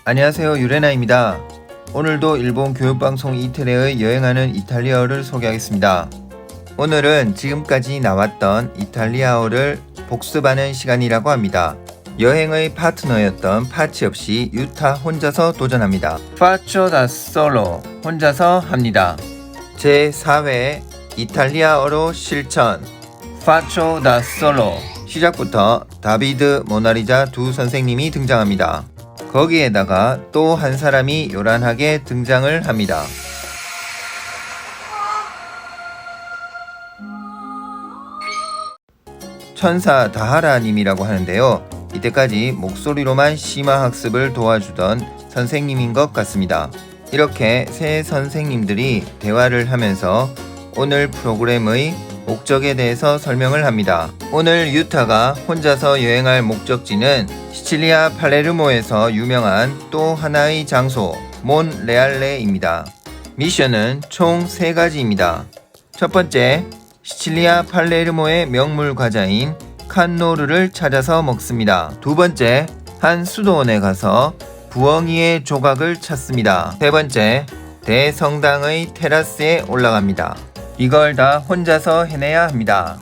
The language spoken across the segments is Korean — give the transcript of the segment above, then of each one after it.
안녕하세요, 유레나입니다. 오늘도 일본 교육방송 이태레의 여행하는 이탈리아어를 소개하겠습니다. 오늘은 지금까지 나왔던 이탈리아어를 복습하는 시간이라고 합니다. 여행의 파트너였던 파치 없이 유타 혼자서 도전합니다. Faccio da solo, 혼자서 합니다. 제4회 이탈리아어로 실천 Faccio da solo. 시작부터 다비드, 모나리자 두 선생님이 등장합니다. 거기에다가 또 한 사람이 요란하게 등장을 합니다. 천사 다하라님이라고 하는데요. 이때까지 목소리로만 심화 학습을 도와주던 선생님인 것 같습니다. 이렇게 세 선생님들이 대화를 하면서 오늘 프로그램의 목적에 대해서 설명을 합니다. 오늘 유타가 혼자서 여행할 목적지는 시칠리아 팔레르모에서 유명한 또 하나의 장소 몬레알레입니다. 미션은 총 3가지입니다. 첫 번째, 시칠리아 팔레르모의 명물 과자인 칸노르를 찾아서 먹습니다. 두 번째, 한 수도원에 가서 부엉이의 조각을 찾습니다. 세 번째, 대성당의 테라스에 올라갑니다. 이걸 다 혼자서 해내야 합니다.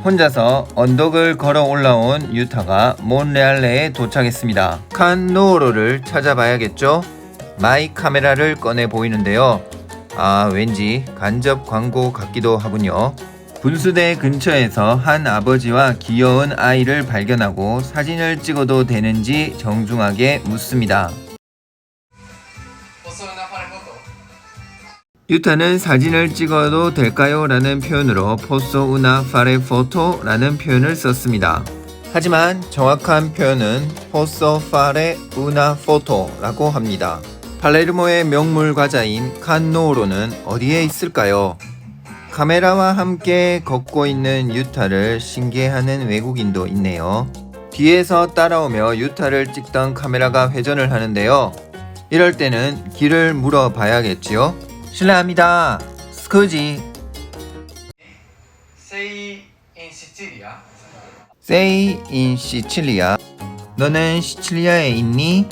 혼자서 언덕을 걸어 올라온 유타가 몬레알레에 도착했습니다. 칸노로를 찾아봐야겠죠? 마이 카메라를 꺼내 보이는데요. 왠지 간접 광고 같기도 하군요. 분수대 근처에서 한 아버지와 귀여운 아이를 발견하고 사진을 찍어도 되는지 정중하게 묻습니다. 유타는 사진을 찍어도 될까요? 라는 표현으로 포소 우나 파레 포토 라는 표현을 썼습니다. 하지만 정확한 표현은 포소 파레 우나 포토 라고 합니다. 팔레르모의 명물 과자인 칸노로는 어디에 있을까요? 카메라와 함께 걷고 있는 유타를 신기해하는 외국인도 있네요. 뒤에서 따라오며 유타를 찍던 카메라가 회전을 하는데요. 이럴 때는 길을 물어봐야겠지요? 실례합니다. 스쿠지. Sei in Sicilia. 너는 시칠리아에 있니?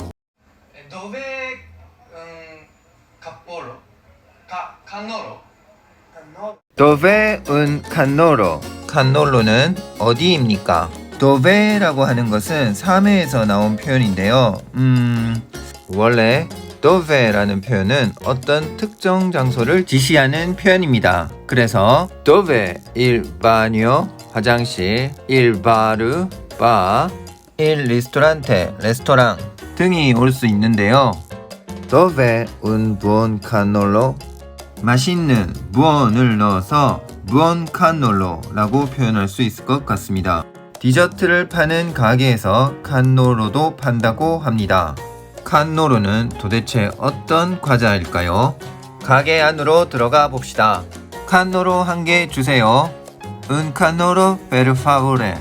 Dove un cannolo. 칸놀로는 어디입니까? 도베라고 하는 것은 사메에서 나온 표현인데요. 원래 도베라는 표현은 어떤 특정 장소를 지시하는 표현입니다. 그래서 dove il bagno, 화장실, il bar, 바, il ristorante, 레스토랑 등이 올 수 있는데요. dove un buon cannolo, 맛있는 부언을 넣어서 부언 칸놀로라고 표현할 수 있을 것 같습니다. 디저트를 파는 가게에서 칸놀로도 판다고 합니다. 칸노로는 도대체 어떤 과자일까요? 가게 안으로 들어가 봅시다. 칸노로 1개 주세요. Un cannolo per favore.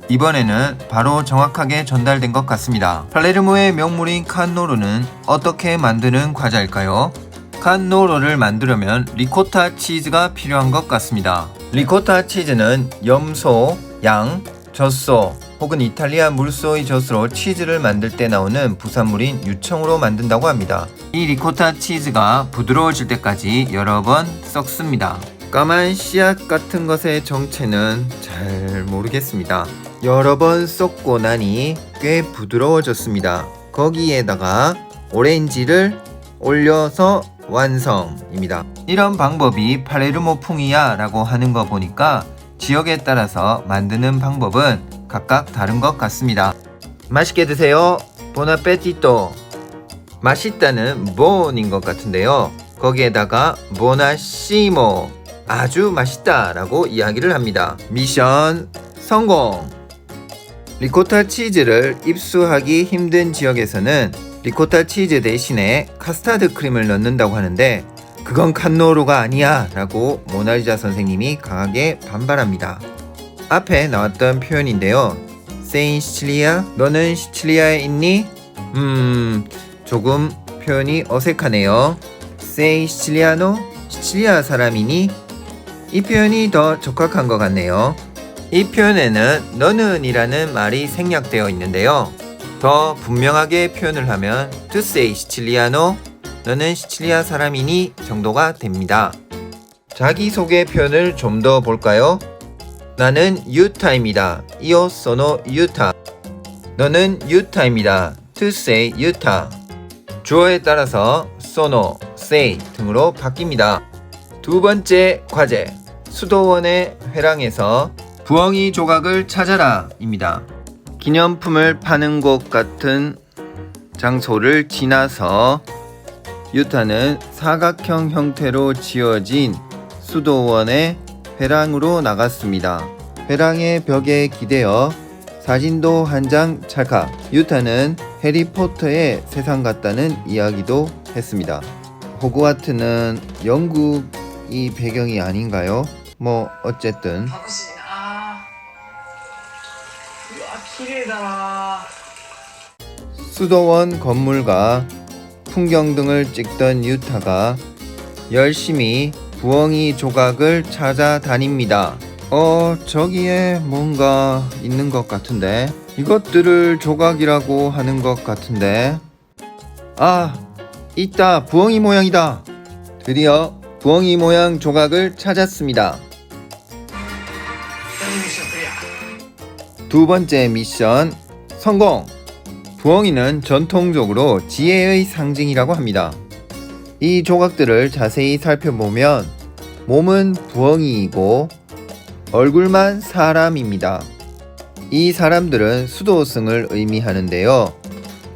이번에는 바로 정확하게 전달된 것 같습니다. 팔레르모의 명물인 칸노로는 어떻게 만드는 과자일까요? 칸노로를 만들려면 리코타 치즈가 필요한 것 같습니다. 리코타 치즈는 염소, 양, 젖소 혹은 이탈리아 물소의 젖으로 치즈를 만들 때 나오는 부산물인 유청으로 만든다고 합니다. 이 리코타 치즈가 부드러워질 때까지 여러 번 섞습니다. 까만 씨앗 같은 것의 정체는 잘 모르겠습니다. 여러 번 섞고 나니 꽤 부드러워졌습니다. 거기에다가 오렌지를 올려서 완성입니다. 이런 방법이 팔레르모풍이야 라고 하는 거 보니까 지역에 따라서 만드는 방법은 각각 다른 것 같습니다. 맛있게 드세요. 보나페티토. 맛있다는 본인 것 같은데요. 거기에다가 보나시모, 아주 맛있다 라고 이야기를 합니다. 미션 성공. 리코타 치즈를 입수하기 힘든 지역에서는 리코타 치즈 대신에 카스타드 크림을 넣는다고 하는데 그건 칸노로가 아니야 라고 모나리자 선생님이 강하게 반발합니다. 앞에 나왔던 표현인데요. Sei in Sicilia? 너는 시칠리아에 있니? 조금 표현이 어색하네요. Sei siciliano? 시칠리아 사람이니? 이 표현이 더 적합한 것 같네요. 이 표현에는 너는 이라는 말이 생략되어 있는데요. 더 분명하게 표현을 하면 Tu sei siciliano? 너는 시칠리아 사람이니? 정도가 됩니다. 자기소개 표현을 좀 더 볼까요? 나는 유타입니다. Io sono Yuta. 너는 유타입니다. To say Yuta. 주어에 따라서 sono, say 등으로 바뀝니다. 두 번째 과제, 수도원의 회랑에서 부엉이 조각을 찾아라 입니다. 기념품을 파는 곳 같은 장소를 지나서 유타는 사각형 형태로 지어진 수도원의 회랑으로 나갔습니다. 회랑의 벽에 기대어 사진도 한 장 찰칵. 유타는 해리포터의 세상 같다는 이야기도 했습니다. 호그와트는 영국이 배경이 아닌가요? 뭐 어쨌든 수도원 건물과 풍경 등을 찍던 유타가 열심히 부엉이 조각을 찾아다닙니다. 저기에 뭔가 있는 것 같은데, 이것들을 조각이라고 하는 것 같은데, 있다. 부엉이 모양이다. 드디어 부엉이 모양 조각을 찾았습니다. 두 번째 미션 성공! 부엉이는 전통적으로 지혜의 상징이라고 합니다. 이 조각들을 자세히 살펴보면 몸은 부엉이이고 얼굴만 사람입니다. 이 사람들은 수도승을 의미하는데요.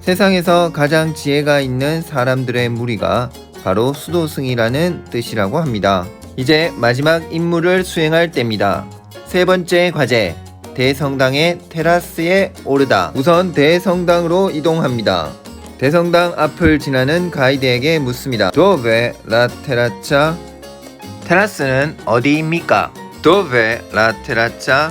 세상에서 가장 지혜가 있는 사람들의 무리가 바로 수도승이라는 뜻이라고 합니다. 이제 마지막 임무를 수행할 때입니다. 세 번째 과제, 대성당의 테라스에 오르다. 우선 대성당으로 이동합니다. 대성당 앞을 지나는 가이드에게 묻습니다. Dove la terrazza? 테라스는 어디입니까? Dove la terrazza?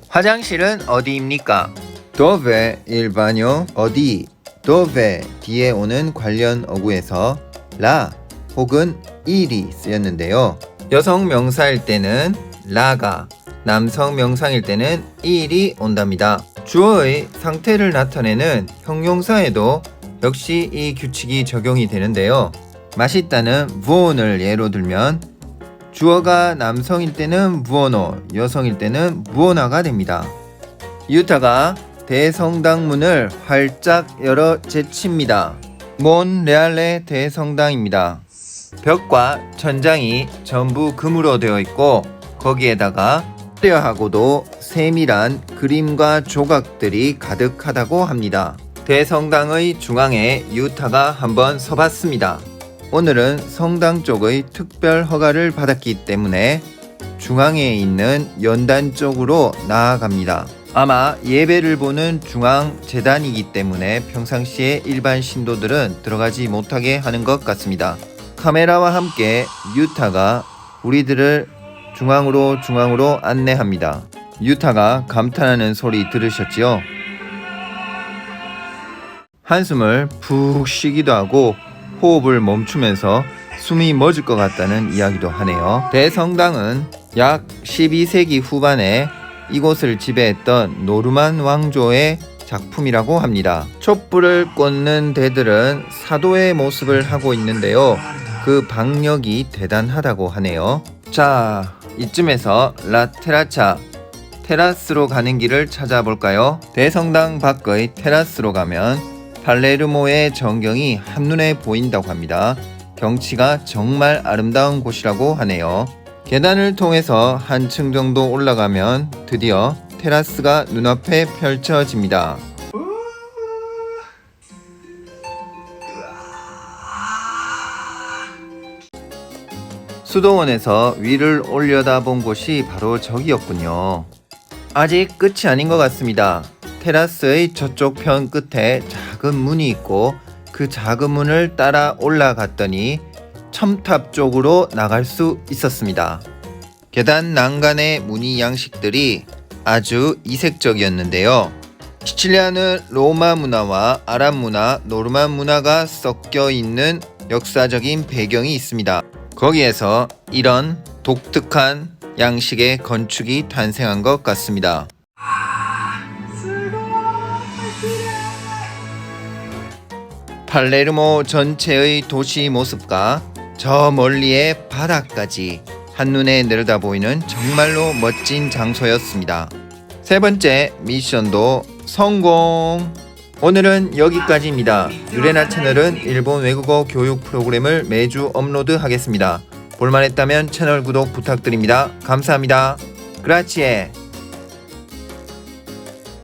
화장실은 어디입니까? Dove il bagno? 어디? Dove 뒤에 오는 관련 어구에서 la 혹은 il이 쓰였는데요. 여성 명사일 때는 la가, 남성 명사일 때는 il이 온답니다. 주어의 상태를 나타내는 형용사에도 역시 이 규칙이 적용이 되는데요. 맛있다는 buon을 예로 들면 주어가 남성일 때는 buono, 여성일 때는 buona가 됩니다. 유타가 대성당 문을 활짝 열어 제칩니다. 몬레알레 대성당입니다. 벽과 천장이 전부 금으로 되어 있고 거기에다가 화려하고도 세밀한 그림과 조각들이 가득하다고 합니다. 대성당의 중앙에 유타가 한번 서봤습니다. 오늘은 성당 쪽의 특별 허가를 받았기 때문에 중앙에 있는 연단 쪽으로 나아갑니다. 아마 예배를 보는 중앙 재단이기 때문에 평상시에 일반 신도들은 들어가지 못하게 하는 것 같습니다. 카메라와 함께 유타가 우리들을 중앙으로 안내합니다. 유타가 감탄하는 소리 들으셨지요? 한숨을 푹 쉬기도 하고 호흡을 멈추면서 숨이 멎을 것 같다는 이야기도 하네요. 대성당은 약 12세기 후반에 이곳을 지배했던 노르만 왕조의 작품이라고 합니다. 촛불을 꽂는 대들은 사도의 모습을 하고 있는데요. 그 박력이 대단하다고 하네요. 자, 이쯤에서 라테라차 테라스로 가는 길을 찾아볼까요? 대성당 밖의 테라스로 가면 팔레르모의 전경이 한눈에 보인다고 합니다. 경치가 정말 아름다운 곳이라고 하네요. 계단을 통해서 한층 정도 올라가면 드디어 테라스가 눈앞에 펼쳐집니다. 수도원에서 위를 올려다본 곳이 바로 저기였군요. 아직 끝이 아닌 것 같습니다. 테라스의 저쪽 편 끝에 작은 문이 있고 그 작은 문을 따라 올라갔더니 첨탑 쪽으로 나갈 수 있었습니다. 계단 난간의 무늬 양식들이 아주 이색적이었는데요. 시칠리아는 로마 문화와 아랍 문화, 노르만 문화가 섞여 있는 역사적인 배경이 있습니다. 거기에서 이런 독특한 양식의 건축이 탄생한 것 같습니다. 팔레르모 전체의 도시 모습과 저 멀리의 바다까지 한눈에 내려다보이는 정말로 멋진 장소였습니다. 세 번째 미션도 성공! 오늘은 여기까지입니다. 유레나 채널은 일본 외국어 교육 프로그램을 매주 업로드하겠습니다. 볼만했다면 채널 구독 부탁드립니다. 감사합니다. 그라치에!